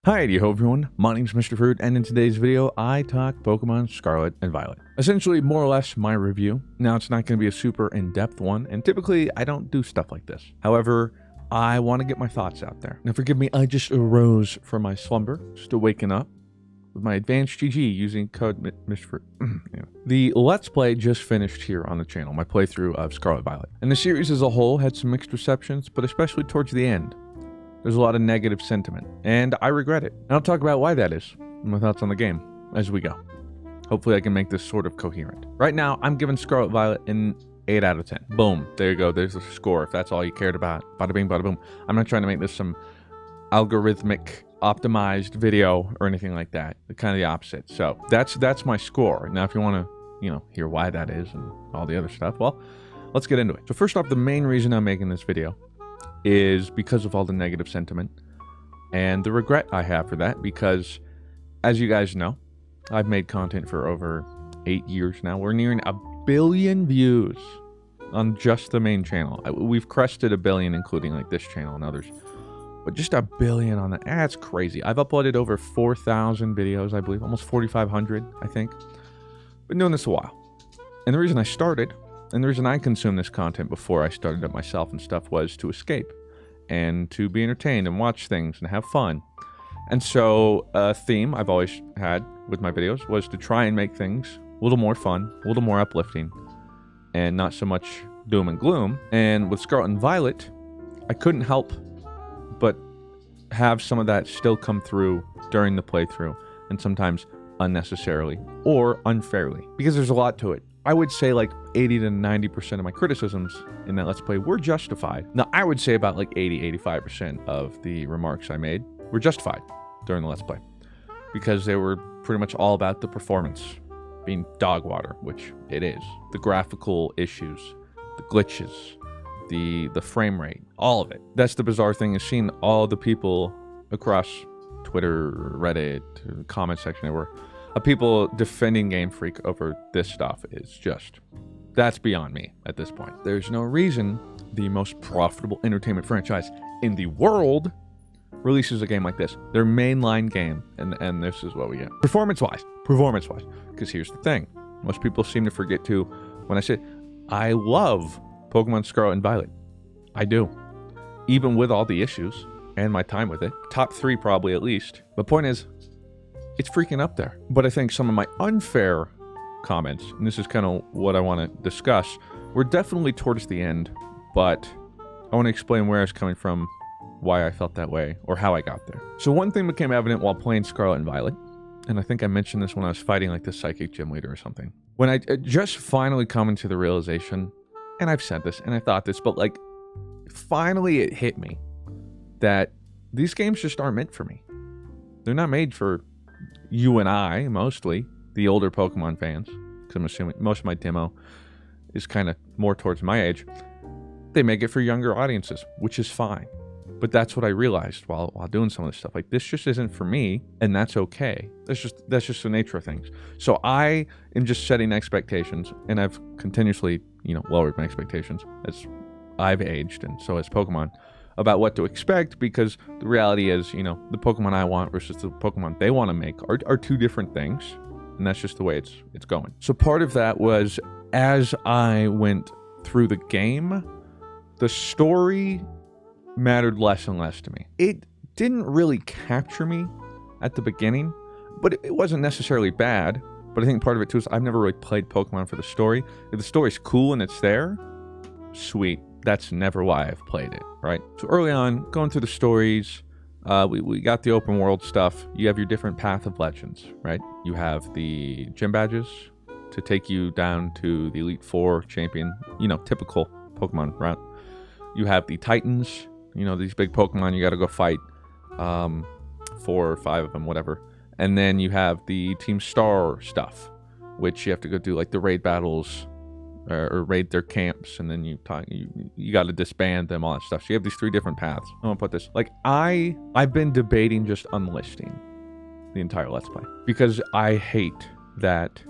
Hi, yo everyone, my name's Mr. Fruit, and in today's video, I talk Pokemon Scarlet and Violet. Essentially, more or less, my review. Now, it's not going to be a super in-depth one, and typically, I don't do stuff like this. However, I want to get my thoughts out there. Now, forgive me, I just arose from my slumber, still waking up, with my advanced GG using code Mr. Fruit. Yeah. The Let's Play just finished here on the channel, my playthrough of Scarlet Violet. And the series as a whole had some mixed receptions, but especially towards the end. There's a lot of negative sentiment, and I regret it. And I'll talk about why that is, and my thoughts on the game as we go. Hopefully I can make this sort of coherent. Right now, I'm giving Scarlet Violet an 8 out of 10. Boom. There you go. There's the score, if that's all you cared about. Bada bing, bada boom. I'm not trying to make this some algorithmic, optimized video or anything like that. Kind of the opposite. So that's my score. Now, if you want to, hear why that is and all the other stuff, well, let's get into it. So first off, the main reason I'm making this video is because of all the negative sentiment and the regret I have for that, because as you guys know, I've made content for over 8 years now. We're nearing 1 billion views on just the main channel. We've crested 1 billion, including like this channel and others, but just 1 billion on that. That's crazy. I've uploaded over 4,000 videos, I believe, almost 4,500, I think. Been doing this a while. And the reason I started, and the reason I consumed this content before I started it myself and stuff, was to escape and to be entertained and watch things and have fun. And so a theme I've always had with my videos was to try and make things a little more fun, a little more uplifting, and not so much doom and gloom. And with Scarlet and Violet, I couldn't help but have some of that still come through during the playthrough, and sometimes unnecessarily or unfairly, because there's a lot to it. I would say like 80 to 90% of my criticisms in that Let's Play were justified. Now, I would say about like 80-85% of the remarks I made were justified during the Let's Play, because they were pretty much all about the performance being dog water, which it is. The graphical issues, the glitches, the frame rate, all of it. That's the bizarre thing, is seeing all the people across Twitter, Reddit, the comment section there were of people defending GameFreak over this stuff is just, that's beyond me at this point. There's no reason the most profitable entertainment franchise in the world releases a game like this. Their mainline game, and this is what we get. Performance-wise, because here's the thing. Most people seem to forget to, when I say, I love Pokemon Scarlet and Violet. I do. Even with all the issues and my time with it. Top 3 probably at least. The point is, it's freaking up there. But I think some of my unfair comments, and this is kind of what I want to discuss, were definitely towards the end, but I want to explain where I was coming from, why I felt that way, or how I got there. So one thing became evident while playing Scarlet and Violet, and I think I mentioned this when I was fighting like the psychic gym leader or something. When I just finally come into the realization, and I've said this and I thought this, but like finally it hit me that these games just aren't meant for me. They're not made for you and I, mostly, the older Pokemon fans, because I'm assuming most of my demo is kind of more towards my age. They make it for younger audiences, which is fine. But that's what I realized while doing some of this stuff. Like, this just isn't for me, and that's okay. That's just the nature of things. So I am just setting expectations, and I've continuously, lowered my expectations as I've aged, and so has Pokemon, about what to expect, because the reality is, the Pokemon I want versus the Pokemon they want to make are two different things, and that's just the way it's going. So part of that was, as I went through the game, the story mattered less and less to me. It didn't really capture me at the beginning, but it wasn't necessarily bad. But I think part of it too is I've never really played Pokemon for the story. If the story's cool and it's there, sweet. That's never why I've played it, right? So early on, going through the stories, we got the open world stuff. You have your different Path of Legends, right? You have the gym badges to take you down to the Elite Four champion, typical Pokemon route. You have the Titans, these big Pokemon you got to go fight, 4 or 5 of them, whatever. And then you have the Team Star stuff, which you have to go do like the raid battles, or raid their camps, and then you got to disband them, all that stuff. So you have these 3 different paths. I'm gonna put this, like, I've been debating just unlisting the entire Let's Play, because I hate that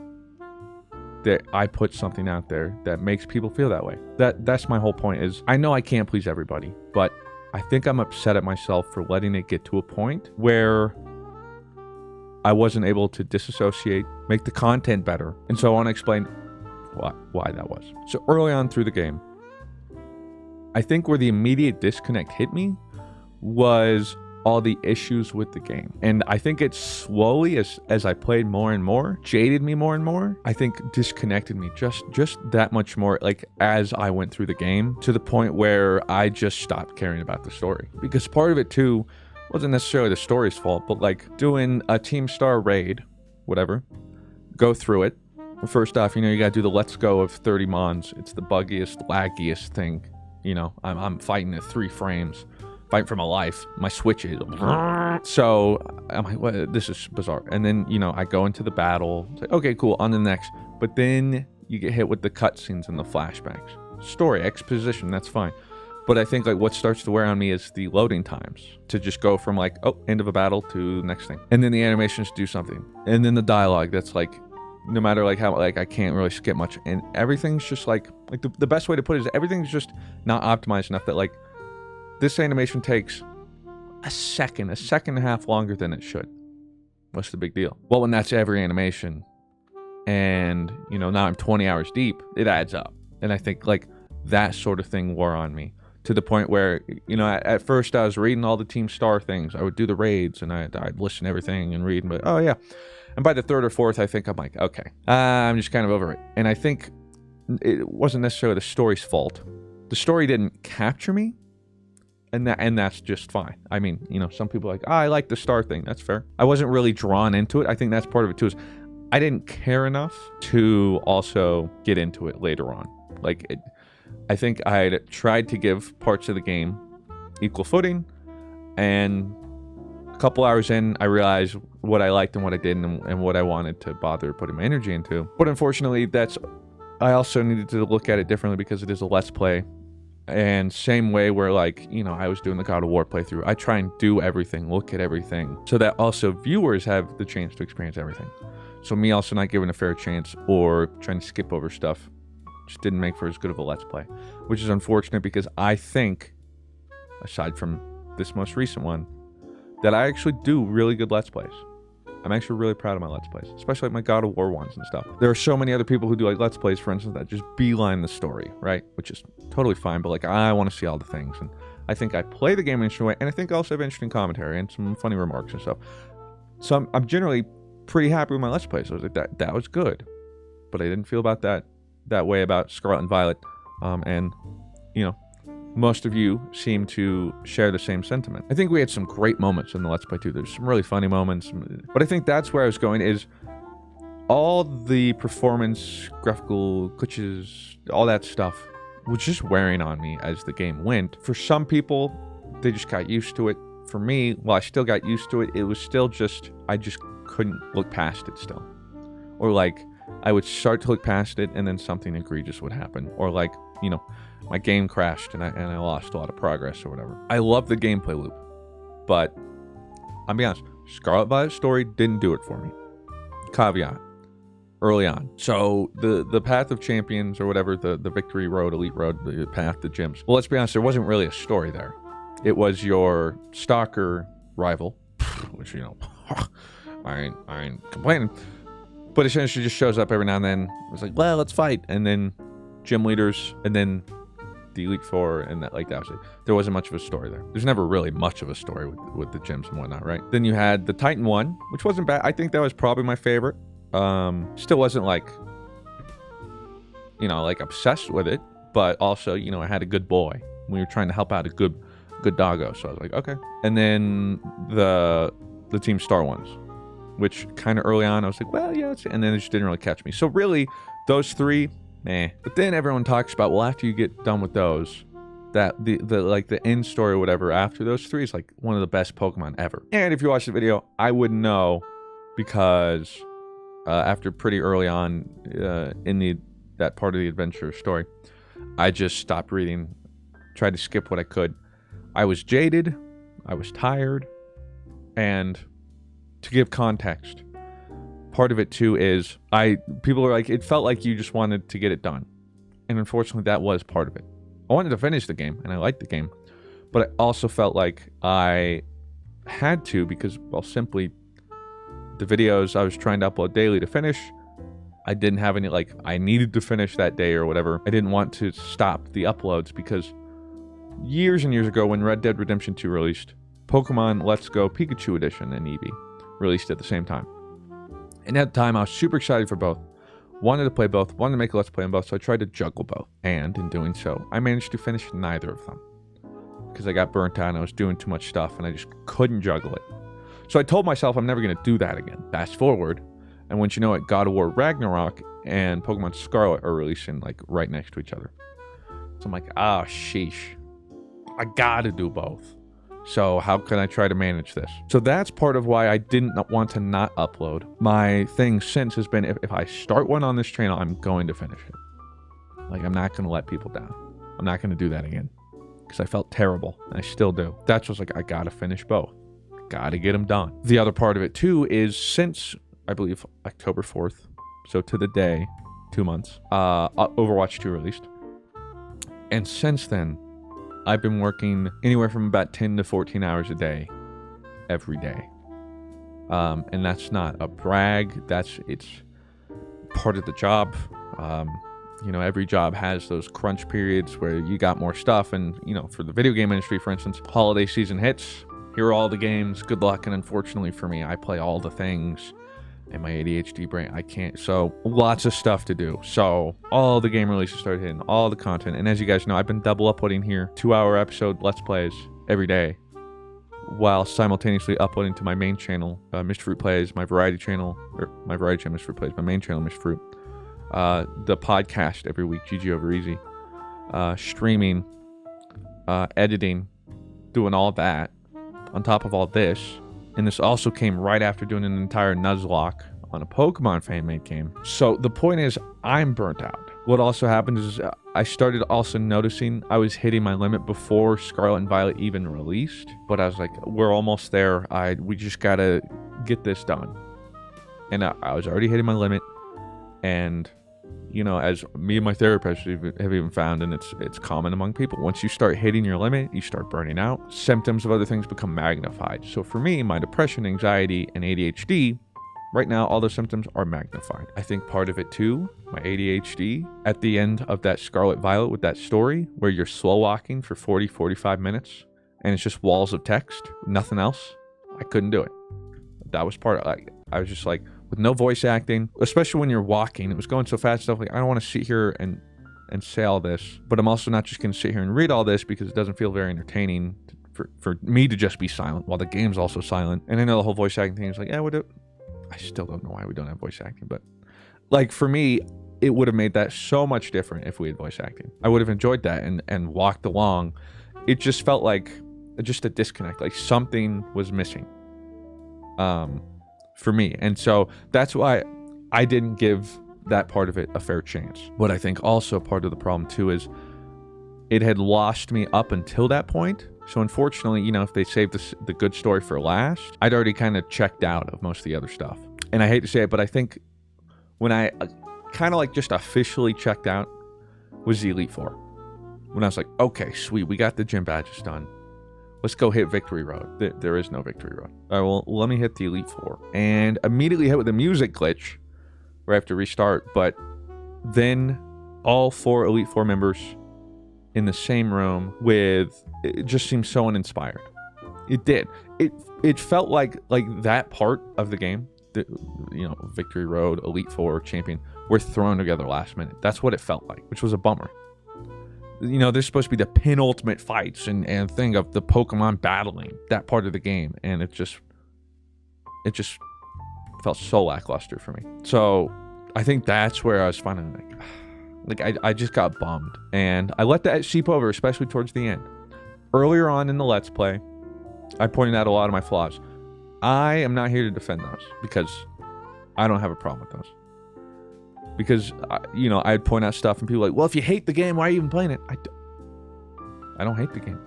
I put something out there that makes people feel that way. That's my whole point, is I know I can't please everybody, but I think I'm upset at myself for letting it get to a point where I wasn't able to disassociate, make the content better. And so I want to explain why that was. So early on through the game, I think where the immediate disconnect hit me was all the issues with the game. And I think it slowly, as I played more and more, jaded me more and more. I think disconnected me just that much more, like as I went through the game, to the point where I just stopped caring about the story. Because part of it too wasn't necessarily the story's fault, but like doing a Team Star raid, whatever, go through it. First off, you know, you gotta do the let's go of 30 mons. It's the buggiest, laggiest thing. You know, I'm fighting at 3 frames. Fighting for my life. My Switch is... So, I'm like, what? This is bizarre. And then, you know, I go into the battle. It's like, okay, cool, on to the next. But then you get hit with the cutscenes and the flashbacks. Story, exposition, that's fine. But I think, like, what starts to wear on me is the loading times. To just go from, like, oh, end of a battle to the next thing. And then the animations do something. And then the dialogue that's, like... No matter like how like I can't really skip much, and everything's just like the best way to put it is everything's just not optimized enough that like this animation takes a second and a half longer than it should. What's the big deal? Well, when that's every animation, and you know now I'm 20 hours deep, it adds up, and I think like that sort of thing wore on me to the point where you know at first I was reading all the Team Star things. I would do the raids and I'd listen to everything and read, but oh yeah. And by the 3rd or 4th, I think I'm like, okay, I'm just kind of over it. And I think it wasn't necessarily the story's fault. The story didn't capture me, and that's just fine. I mean, you know, some people are like, I like the Star thing. That's fair. I wasn't really drawn into it. I think that's part of it too. Is I didn't care enough to also get into it later on. Like, I think I had tried to give parts of the game equal footing, and couple hours in, I realized what I liked and what I didn't, and what I wanted to bother putting my energy into. But unfortunately, I also needed to look at it differently because it is a Let's Play. And same way where like, you know, I was doing the God of War playthrough. I try and do everything, look at everything, so that also viewers have the chance to experience everything. So me also not giving a fair chance or trying to skip over stuff just didn't make for as good of a Let's Play. Which is unfortunate because I think, aside from this most recent one, that I actually do really good Let's Plays. I'm actually really proud of my Let's Plays, especially like my God of War ones and stuff. There are so many other people who do like Let's Plays, for instance, that just beeline the story, right? Which is totally fine, but like I want to see all the things. And I think I play the game in an interesting way, and I think I also have interesting commentary and some funny remarks and stuff. So I'm generally pretty happy with my Let's Plays. So I was like, that was good. But I didn't feel about that way about Scarlet and Violet. And, you know, most of you seem to share the same sentiment. I think we had some great moments in the Let's Play too. There's some really funny moments. But I think that's where I was going, is all the performance, graphical glitches, all that stuff was just wearing on me as the game went. For some people, they just got used to it. For me, while I still got used to it, it was still just, I just couldn't look past it still. Or like, I would start to look past it and then something egregious would happen. Or like, you know, my game crashed and I lost a lot of progress or whatever. I love the gameplay loop, but I'll be honest, Scarlet Violet story didn't do it for me. Caveat, early on. So the path of champions or whatever, the victory road, elite road, the path to gyms. Well, let's be honest, there wasn't really a story there. It was your stalker rival, which, you know, I ain't complaining, but essentially just shows up every now and then. It was like, well, let's fight, and then gym leaders, and then the Elite Four, and that, like, that was it. There wasn't much of a story there. There's never really much of a story with the gyms and whatnot, right? Then you had the Titan one, which wasn't bad. I think that was probably my favorite. Still wasn't like, you know, like obsessed with it, but also, you know, I had a good boy. We were trying to help out a good doggo, so I was like, okay. And then the Team Star ones, which kind of early on I was like, well, yeah, and then it just didn't really catch me. So really, those three, But then everyone talks about, well, after you get done with those, that the like the end story or whatever after those three is like one of the best Pokemon ever. And if you watch the video, I wouldn't know, because after pretty early on in that part of the adventure story, I just stopped reading, tried to skip what I could. I was jaded, I was tired, and to give context, part of it too is people are like, it felt like you just wanted to get it done. And unfortunately, that was part of it. I wanted to finish the game, and I liked the game, but I also felt like I had to, because, well, simply The videos I was trying to upload daily to finish, I didn't have any, like, I needed to finish that day or whatever. I didn't want to stop the uploads because years and years ago when Red Dead Redemption 2 released, Pokemon Let's Go Pikachu Edition and Eevee released at the same time. And at the time, I was super excited for both. Wanted to play both, wanted to make a Let's Play on both, so I tried to juggle both. And in doing so, I managed to finish neither of them. Because I got burnt out and I was doing too much stuff and I just couldn't juggle it. So I told myself I'm never going to do that again. Fast forward, and once you know it, God of War Ragnarok and Pokemon Scarlet are releasing like right next to each other. So I'm like, ah, sheesh. I gotta do both. So how can I try to manage this? So that's part of why I didn't want to not upload. My thing since has been, if I start one on this channel, I'm going to finish it. Like, I'm not going to let people down. I'm not going to do that again. Because I felt terrible. And I still do. That's what's like, I gotta finish both. Gotta get them done. The other part of it too is since, I believe, October 4th, so to the day, 2 months, Overwatch 2 released. And since then, I've been working anywhere from about 10 to 14 hours a day, every day. And that's not a brag. It's part of the job. You know, every job has those crunch periods where you got more stuff. And, you know, for the video game industry, for instance, holiday season hits. Here are all the games. Good luck. And unfortunately for me, I play all the things. And my ADHD brain, I can't. So lots of stuff to do. So all the game releases started hitting, all the content. And as you guys know, I've been double uploading here, 2-hour episode Let's Plays every day, while simultaneously uploading to my main channel, Mr. Fruit Plays, my variety channel, or my variety channel, Mr. Fruit Plays, my main channel, Mr. Fruit, the podcast every week, GG Over Easy, streaming, editing, doing all that on top of all this. And this also came right after doing an entire Nuzlocke on a Pokemon fan-made game. So the point is, I'm burnt out. What also happened is I started also noticing I was hitting my limit before Scarlet and Violet even released. But I was like, we're almost there. We just gotta get this done. And I was already hitting my limit. And, you know, as me and my therapist have even found, and it's common among people, once you start hitting your limit, you start burning out. Symptoms of other things become magnified. So for me, my depression, anxiety, and ADHD, right now, all those symptoms are magnified. I think part of it too, my ADHD, at the end of that Scarlet Violet with that story, where you're slow walking for 40, 45 minutes, and it's just walls of text, nothing else, I couldn't do it. That was part of it. I was just like, with no voice acting, especially when you're walking, it was going so fast, stuff like, I don't want to sit here and say all this, but I'm also not just going to sit here and read all this because it doesn't feel very entertaining for me to just be silent while the game's also silent. And I know the whole voice acting thing is like, yeah, I still don't know why we don't have voice acting, but like for me, it would have made that so much different if we had voice acting. I would have enjoyed that and walked along. It just felt like just a disconnect, like something was missing. For me. And so that's why I didn't give that part of it a fair chance. What I think also part of the problem too is it had lost me up until that point. So unfortunately, you know, if they saved the good story for last, I'd already kind of checked out of most of the other stuff. And I hate to say it, but I think when I kind of like just officially checked out was the Elite Four. When I was like, okay, sweet, we got the gym badges done. Let's go hit Victory Road. There is no Victory Road. All right, well, let me hit the Elite Four. And immediately hit with a music glitch where I have to restart. But then all 4 Elite Four members in the same room with, it just seemed so uninspired. It did. It felt like that part of the game, you know, Victory Road, Elite Four, Champion, were thrown together last minute. That's what it felt like, which was a bummer. You know, there's supposed to be the penultimate fights and thing of the Pokemon battling, that part of the game. And it just felt so lackluster for me. So I think that's where I was finding like I just got bummed. And I let that seep over, especially towards the end. Earlier on in the Let's Play, I pointed out a lot of my flaws. I am not here to defend those because I don't have a problem with those. Because, you know, I'd point out stuff and people are like, well, if you hate the game, why are you even playing it? I don't hate the game.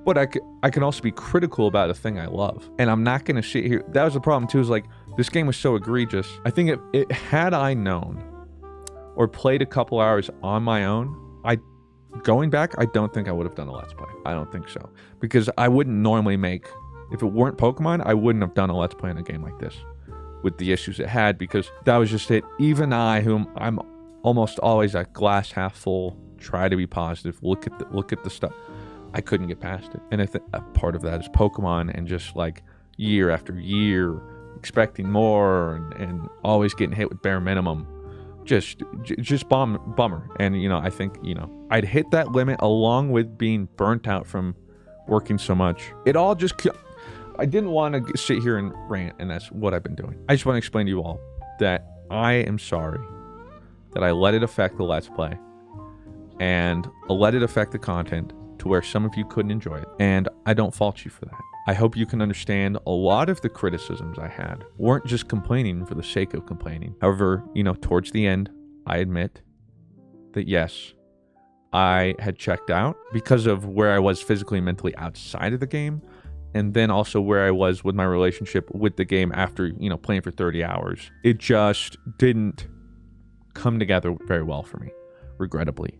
But I can also be critical about a thing I love. And I'm not going to sit here. That was the problem, too, is like, this game was so egregious. I think it had I known or played a couple hours on my own, going back, I don't think I would have done a Let's Play. I don't think so. Because I wouldn't normally make If it weren't Pokemon, I wouldn't have done a Let's Play in a game like this with the issues it had, because that was just it. Even I, whom I'm almost always a glass half full, try to be positive, look at the stuff, I couldn't get past it. And I think a part of that is Pokemon, and just like year after year expecting more and always getting hit with bare minimum. Just bummer. And I think I'd hit that limit along with being burnt out from working so much. It all just, I didn't want to sit here and rant, and that's what I've been doing. I just want to explain to you all that I am sorry that I let it affect the Let's Play and let it affect the content to where some of you couldn't enjoy it, and I don't fault you for that. I hope you can understand a lot of the criticisms I had weren't just complaining for the sake of complaining. However, towards the end, I admit that yes, I had checked out because of where I was physically and mentally outside of the game, and then also where I was with my relationship with the game after, playing for 30 hours. It just didn't come together very well for me, regrettably.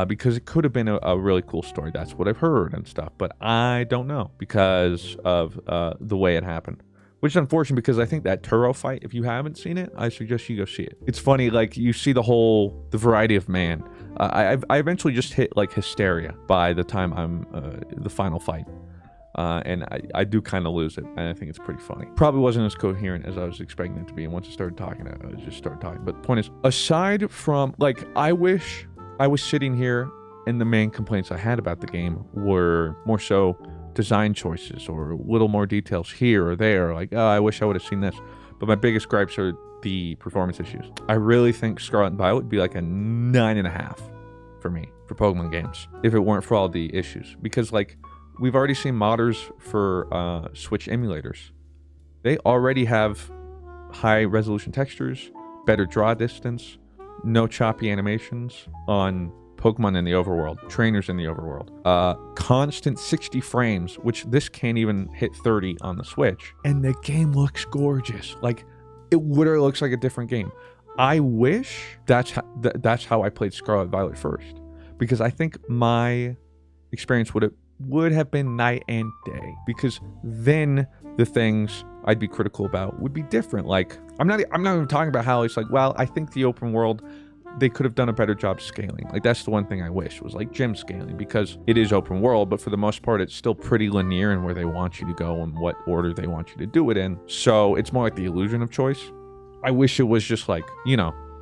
Because it could have been a really cool story. That's what I've heard and stuff, but I don't know because of the way it happened. Which is unfortunate, because I think that Turo fight, if you haven't seen it, I suggest you go see it. It's funny, like, you see the variety of man. I eventually just hit, like, hysteria by the time I'm the final fight. And I do kind of lose it, and I think it's pretty funny. Probably wasn't as coherent as I was expecting it to be, and once I started talking, I just started talking. But the point is, aside from, like, I wish I was sitting here and the main complaints I had about the game were more so design choices or little more details here or there. Like, oh, I wish I would have seen this. But my biggest gripes are the performance issues. I really think Scarlet and Violet would be like a 9.5 for me, for Pokemon games, if it weren't for all the issues. Because, like, we've already seen modders for Switch emulators. They already have high resolution textures, better draw distance, no choppy animations on Pokemon in the overworld, trainers in the overworld, constant 60 frames, which this can't even hit 30 on the Switch, and the game looks gorgeous. Like, it literally looks like a different game. I wish that's how I played Scarlet and Violet first, because I think my experience would have been night and day, because then the things I'd be critical about would be different. Like, I'm not even talking about how it's like, well, I think the open world, they could have done a better job scaling. Like, that's the one thing I wish was like gym scaling, because it is open world, but for the most part, it's still pretty linear in where they want you to go and what order they want you to do it in. So it's more like the illusion of choice. I wish it was just like,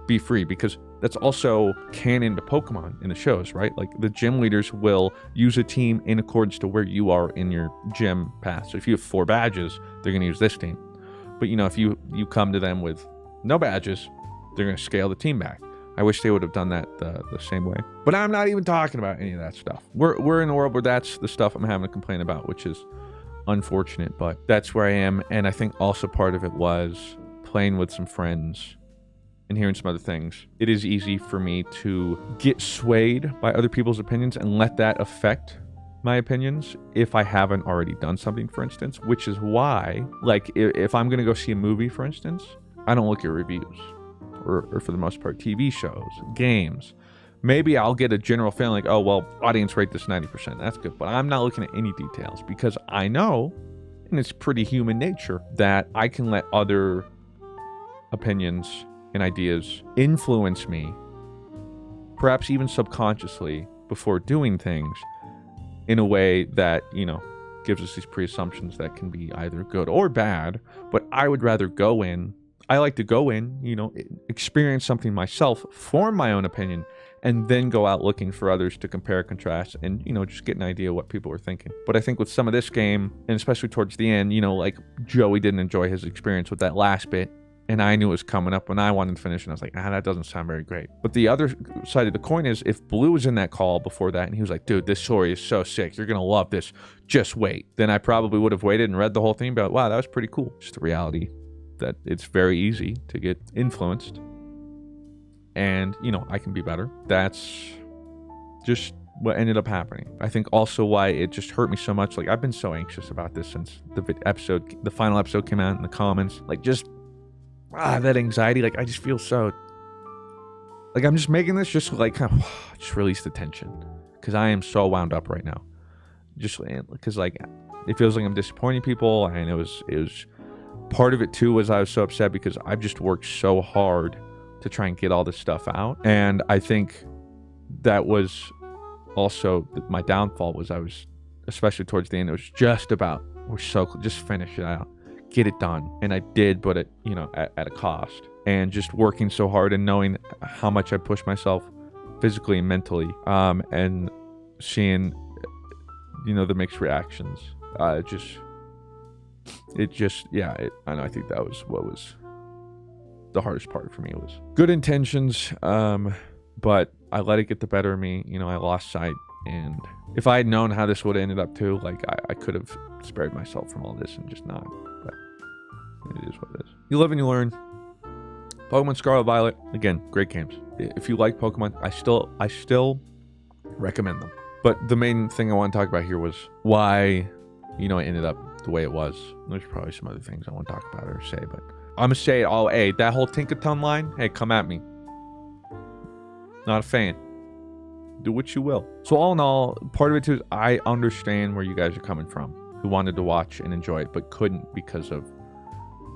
be free, because that's also canon to Pokemon in the shows, right? Like, the gym leaders will use a team in accordance to where you are in your gym path. So if you have 4 badges, they're going to use this team. But, if you come to them with no badges, they're going to scale the team back. I wish they would have done that the same way. But I'm not even talking about any of that stuff. We're in a world where that's the stuff I'm having to complain about, which is unfortunate, but that's where I am. And I think also part of it was playing with some friends and hearing some other things. It is easy for me to get swayed by other people's opinions and let that affect my opinions if I haven't already done something, for instance, which is why, like, if I'm gonna go see a movie, for instance, I don't look at reviews, or for the most part, TV shows, games. Maybe I'll get a general feeling like, oh, well, audience rate this 90%, that's good, but I'm not looking at any details, because I know, and it's pretty human nature, that I can let other opinions and ideas influence me, perhaps even subconsciously, before doing things in a way that, gives us these pre-assumptions that can be either good or bad. But I would rather I like to go in, experience something myself, form my own opinion, and then go out looking for others to compare, contrast, and, just get an idea of what people are thinking. But I think with some of this game, and especially towards the end, like, Joey didn't enjoy his experience with that last bit, and I knew it was coming up when I wanted to finish, and I was like, that doesn't sound very great. But the other side of the coin is, if Blue was in that call before that, and he was like, dude, this story is so sick, you're gonna love this, just wait. Then I probably would have waited and read the whole thing, but wow, that was pretty cool. Just the reality that it's very easy to get influenced, and, I can be better. That's just what ended up happening. I think also why it just hurt me so much. Like, I've been so anxious about this since the final episode came out in the comments. Like, just that anxiety, like, I just feel so, like, I'm just making this just like kind of just release the tension, because I am so wound up right now. just because like it feels like I'm disappointing people, and it was part of it too was I was so upset because I've just worked so hard to try and get all this stuff out, and I think that was also my downfall. Was I was, especially towards the end, it was just about just finish it out, get it done, and I did, but it at a cost, and just working so hard and knowing how much I pushed myself physically and mentally, and seeing the mixed reactions, I know, I think that was what was the hardest part for me. It was good intentions, but I let it get the better of me. I lost sight, and if I had known how this would have ended up too, like I could have spared myself from all this and just not, but it is what it is. You live and you learn. Pokemon Scarlet Violet, again, great games. If you like Pokemon, I still recommend them. But the main thing I want to talk about here was why, it ended up the way it was. There's probably some other things I want to talk about or say, but I'm going to say it all. Hey, that whole Tinkaton line, hey, come at me. Not a fan. Do what you will. So all in all, part of it too is I understand where you guys are coming from, who wanted to watch and enjoy it, but couldn't because of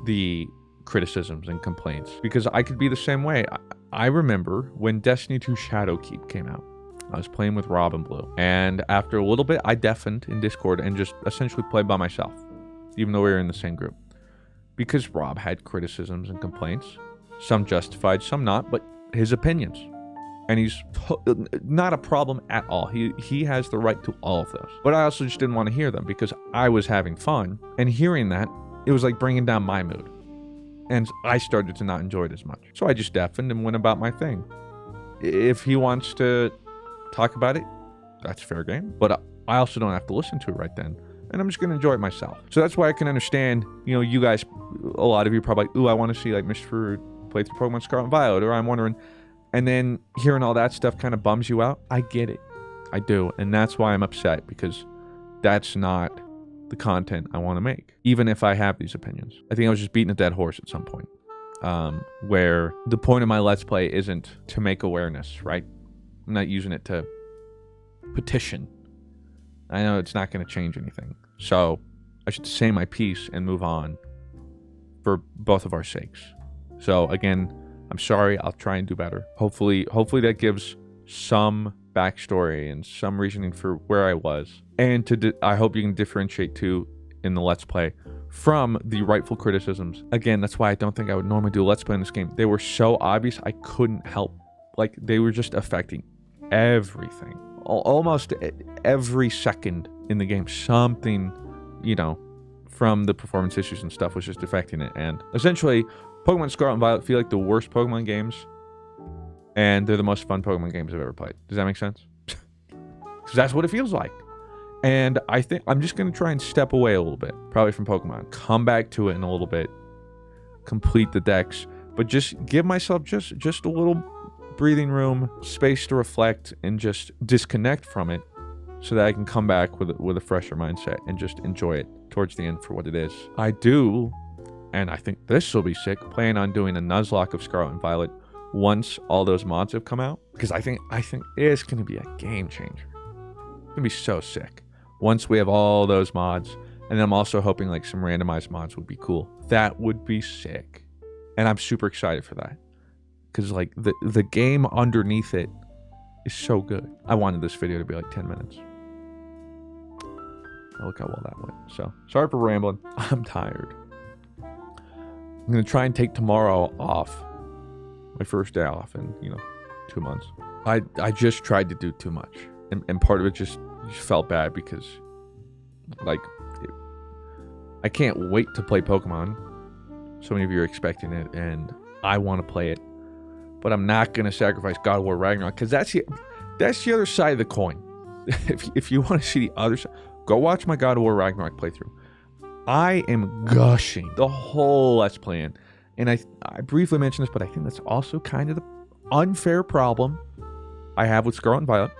the criticisms and complaints. Because I could be the same way. I remember when Destiny 2 Shadowkeep came out. I was playing with Rob and Blue, and after a little bit, I deafened in Discord and just essentially played by myself, even though we were in the same group, because Rob had criticisms and complaints, some justified, some not, but his opinions, and he's not a problem at all. He has the right to all of those, but I also just didn't want to hear them because I was having fun, and hearing that, it was like bringing down my mood, and I started to not enjoy it as much. So I just deafened and went about my thing. If he wants to talk about it, that's fair game, but I also don't have to listen to it right then, and I'm just gonna enjoy it myself. So that's why I can understand, you guys, a lot of you probably like, ooh, I want to see like Mr. Fruit play through Pokemon Scarlet and Violet, or I'm wondering, and then hearing all that stuff kind of bums you out. I get it, I do, and that's why I'm upset, because that's not the content I want to make, even if I have these opinions. I think I was just beating a dead horse at some point, where the point of my Let's Play isn't to make awareness, right? I'm not using it to petition. I know it's not going to change anything. So I should say my piece and move on for both of our sakes. So again, I'm sorry. I'll try and do better. Hopefully that gives some backstory and some reasoning for where I was. And I hope you can differentiate too in the Let's Play from the rightful criticisms. Again, that's why I don't think I would normally do a Let's Play in this game. They were so obvious, I couldn't help. Like, they were just affecting everything. Almost every second in the game, something, from the performance issues and stuff was just affecting it. And essentially, Pokemon Scarlet and Violet feel like the worst Pokemon games, and they're the most fun Pokemon games I've ever played. Does that make sense? Because that's what it feels like. And I think I'm just going to try and step away a little bit, probably from Pokemon. Come back to it in a little bit. Complete the decks. But just give myself just a little breathing room, space to reflect, and just disconnect from it so that I can come back with a fresher mindset and just enjoy it towards the end for what it is. I do, and I think this will be sick, plan on doing a Nuzlocke of Scarlet and Violet once all those mods have come out, because I think it's going to be a game changer. It's going to be so sick once we have all those mods. And I'm also hoping like some randomized mods would be cool. That would be sick, and I'm super excited for that. Because, like, the game underneath it is so good. I wanted this video to be, like, 10 minutes. Oh, look how well that went. So, sorry for rambling. I'm tired. I'm going to try and take tomorrow off. My first day off in, 2 months. I just tried to do too much. And part of it just felt bad because, like, I can't wait to play Pokemon. So many of you are expecting it, and I want to play it. But I'm not going to sacrifice God of War Ragnarok, because that's the other side of the coin. If you want to see the other side, go watch my God of War Ragnarok playthrough. I am gushing the whole Let's Play in. And I briefly mentioned this, but I think that's also kind of the unfair problem I have with Scarlet and Violet,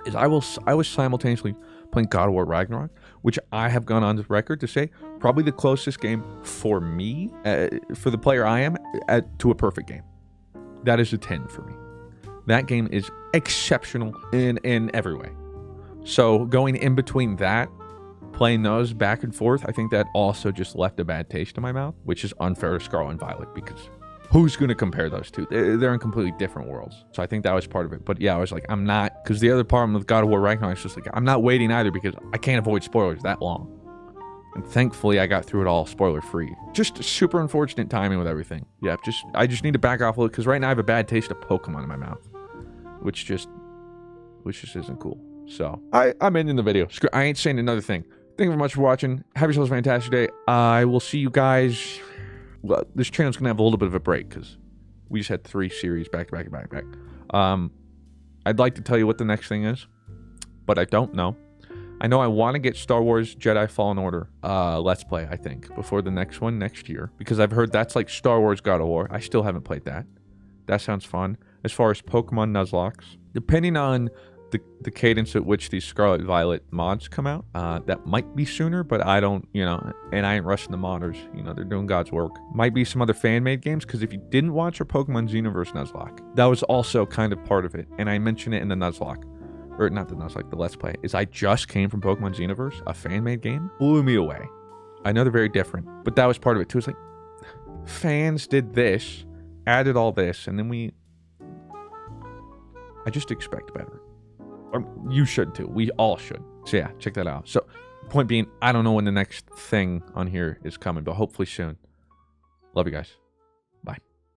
is I was simultaneously playing God of War Ragnarok, which I have gone on the record to say probably the closest game for me, for the player I am, to a perfect game. That is a 10 for me. That game is exceptional in every way. So going in between that, playing those back and forth, I think that also just left a bad taste in my mouth, which is unfair to Scarlet and Violet because who's going to compare those two? They're in completely different worlds. So I think that was part of it. But yeah, I was like, I'm not, because the other problem with God of War Ragnarok is just like, I'm not waiting either because I can't avoid spoilers that long. And thankfully, I got through it all spoiler-free. Just super unfortunate timing with everything. Yeah, I just need to back off a little because right now I have a bad taste of Pokemon in my mouth, which just isn't cool. So I'm ending the video. I ain't saying another thing. Thank you very much for watching. Have yourselves a fantastic day. I will see you guys. Well, this channel's gonna have a little bit of a break because we just had 3 series back to back. I'd like to tell you what the next thing is, but I don't know. I know I want to get Star Wars Jedi Fallen Order Let's Play, I think, before the next one next year. Because I've heard that's like Star Wars God of War. I still haven't played that. That sounds fun. As far as Pokemon Nuzlocke, depending on the cadence at which these Scarlet and Violet mods come out, that might be sooner, but I don't, and I ain't rushing the modders. They're doing God's work. Might be some other fan-made games, because if you didn't watch our Pokemon Xenoverse Nuzlocke, that was also kind of part of it. And I mentioned it in the Nuzlocke. Or not the Nuzlocke, the Let's Play, is I just came from Pokemon Xenoverse, a fan-made game, blew me away. I know they're very different, but that was part of it too. It's like, fans did this, added all this, and then I just expect better. Or you should too. We all should. So yeah, check that out. So, point being, I don't know when the next thing on here is coming, but hopefully soon. Love you guys.